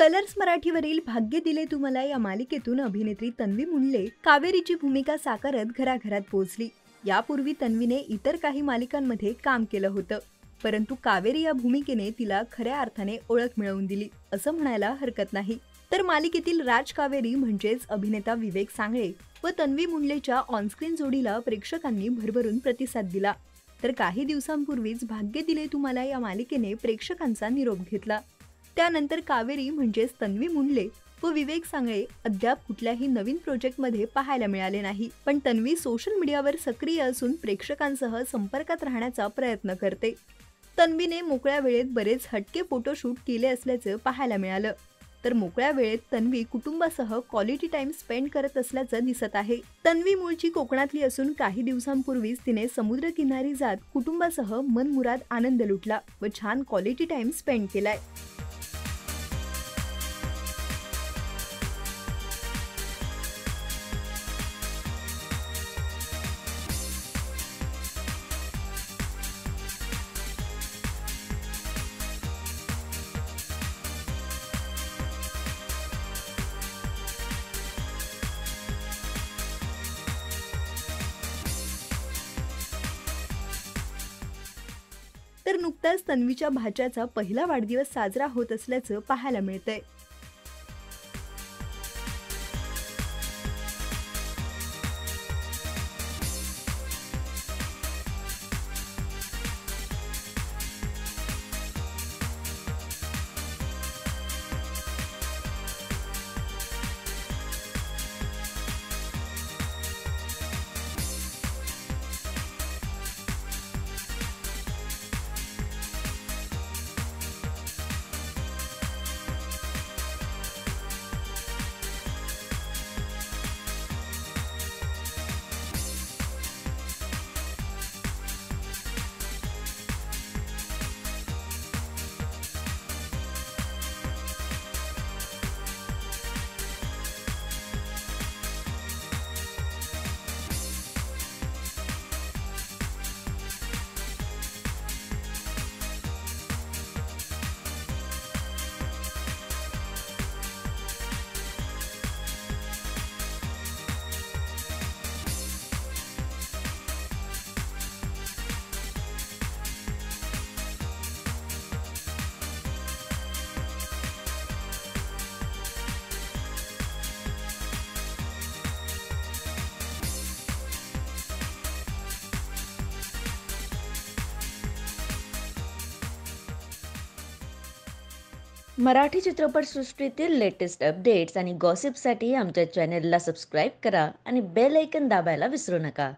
Colours मराठीवरील भाग्य दिले तू मला या मालिकेतून अभिनेत्री तन्वी मुंडले कावेरीची भूमिका साकारत घराघरात पोहोचली। यापूर्वी तन्वीने इतर काही मालिकांमध्ये काम केलं होतं, परंतु कावेरी या भूमिकेने तिला खऱ्या अर्थाने ओळख मिळवून दिली असं म्हणायला हरकत नाही। तर मालिकेतील राज कावेरी म्हणजेच अभिनेता विवेक सांगळे व तन्वी मुंडलेच्या ऑनस्क्रीन जोडीला प्रेक्षकांनी भरभरून प्रतिसाद दिला। तर काही दिवसांपूर्वीच भाग्य दिले तू मला या मालिकेने प्रेक्षकांचा निरोप घेतला। त्यानंतर कावेरी म्हणजेच तन्वी मुंडले व विवेक सांगळे अद्याप कुठल्याही नवीन प्रोजेक्टमध्ये पाहायला मिळाले नाही, पण तन्वी सोशल मीडियावर सक्रिय असून प्रेक्षकांसह संपर्कात राहण्याचा प्रयत्न करते। तन्वीने मोकळ्या वेळेत बरेच हटके फोटोशूट केले असल्याचं पाहायला मिळालं। तर मोकळ्या वेळेत तन्वी कुटुंबासह क्वालिटी टाइम स्पेंड करत असल्याचं दिसत आहे। तन्वी मूळची कोकणातली असून काही दिवसांपूर्वीच तिने समुद्रकिनारी जात कुटुंबासह मनमुराद आनंद लुटला व छान क्वालिटी टाइम स्पेंड केलाय। तर नुकताच तन्वीच्या भाच्याचा पहिला वाढदिवस साजरा होत असल्याचं पाहायला मिळतंय। मराठी चित्रपटसृष्टीतील लेटेस्ट अपडेट्स आणि गॉसिपसाठी आमच्या चॅनेलला सबस्क्राईब करा आणि बेल ऐकन दाबायला विसरू नका।